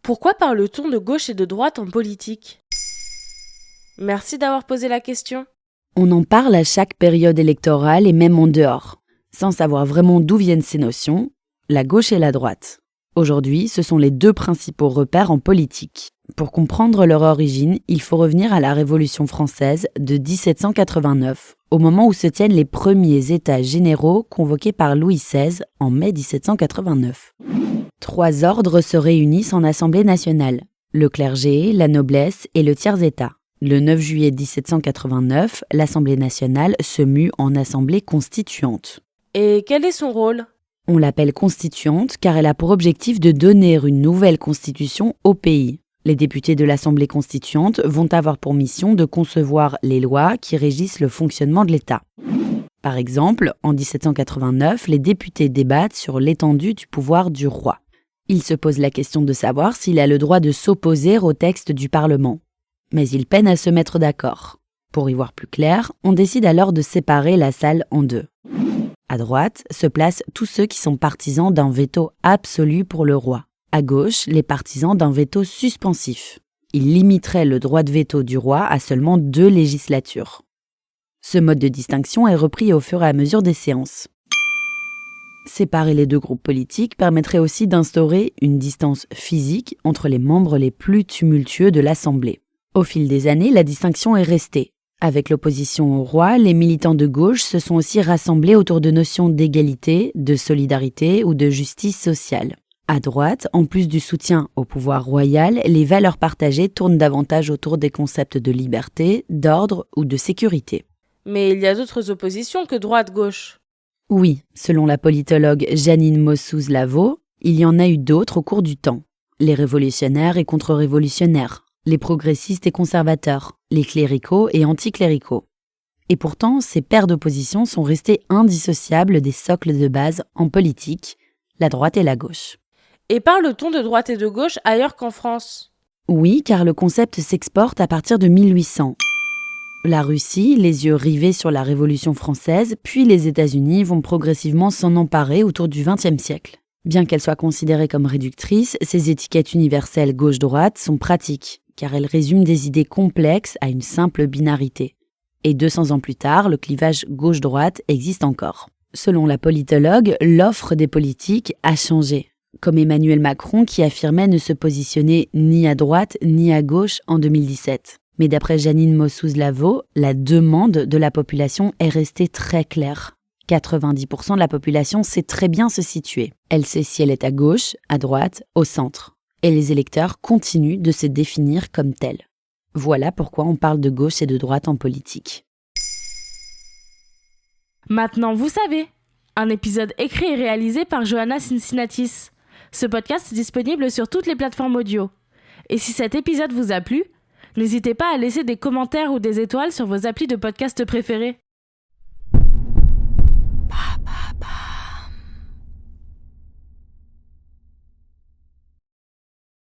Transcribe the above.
Pourquoi parle-t-on de gauche et de droite en politique ? Merci d'avoir posé la question. On en parle à chaque période électorale et même en dehors, sans savoir vraiment d'où viennent ces notions, la gauche et la droite. Aujourd'hui, ce sont les deux principaux repères en politique. Pour comprendre leur origine, il faut revenir à la Révolution française de 1789, au moment où se tiennent les premiers États généraux convoqués par Louis XVI en mai 1789. 3 ordres se réunissent en Assemblée nationale, le clergé, la noblesse et le tiers-État. Le 9 juillet 1789, l'Assemblée nationale se mue en Assemblée constituante. Et quel est son rôle ? On l'appelle constituante car elle a pour objectif de donner une nouvelle constitution au pays. Les députés de l'Assemblée constituante vont avoir pour mission de concevoir les lois qui régissent le fonctionnement de l'État. Par exemple, en 1789, les députés débattent sur l'étendue du pouvoir du roi. Ils se posent la question de savoir s'il a le droit de s'opposer au texte du Parlement. Mais ils peinent à se mettre d'accord. Pour y voir plus clair, on décide alors de séparer la salle en deux. À droite se placent tous ceux qui sont partisans d'un veto absolu pour le roi. À gauche, les partisans d'un veto suspensif. Ils limiteraient le droit de veto du roi à seulement 2 législatures. Ce mode de distinction est repris au fur et à mesure des séances. Séparer les deux groupes politiques permettrait aussi d'instaurer une distance physique entre les membres les plus tumultueux de l'Assemblée. Au fil des années, la distinction est restée. Avec l'opposition au roi, les militants de gauche se sont aussi rassemblés autour de notions d'égalité, de solidarité ou de justice sociale. À droite, en plus du soutien au pouvoir royal, les valeurs partagées tournent davantage autour des concepts de liberté, d'ordre ou de sécurité. Mais il y a d'autres oppositions que droite-gauche. Oui, selon la politologue Jeannine Mossouze-Lavaux, il y en a eu d'autres au cours du temps. Les révolutionnaires et contre-révolutionnaires, les progressistes et conservateurs, les cléricaux et anticléricaux. Et pourtant, ces paires d'opposition sont restées indissociables des socles de base en politique, la droite et la gauche. Et parle-t-on de droite et de gauche ailleurs qu'en France ? Oui, car le concept s'exporte à partir de 1800. La Russie, les yeux rivés sur la Révolution française, puis les États-Unis vont progressivement s'en emparer autour du XXe siècle. Bien qu'elles soient considérées comme réductrices, ces étiquettes universelles gauche-droite sont pratiques, car elles résument des idées complexes à une simple binarité. Et 200 ans plus tard, le clivage gauche-droite existe encore. Selon la politologue, l'offre des politiques a changé, comme Emmanuel Macron qui affirmait ne se positionner ni à droite ni à gauche en 2017. Mais d'après Jeannine Mossouze-Lavaux, la demande de la population est restée très claire. 90% de la population sait très bien se situer. Elle sait si elle est à gauche, à droite, au centre. Et les électeurs continuent de se définir comme tels. Voilà pourquoi on parle de gauche et de droite en politique. Maintenant, vous savez. Un épisode écrit et réalisé par Johanna Cincinnatis. Ce podcast est disponible sur toutes les plateformes audio. Et si cet épisode vous a plu, n'hésitez pas à laisser des commentaires ou des étoiles sur vos applis de podcast préférés.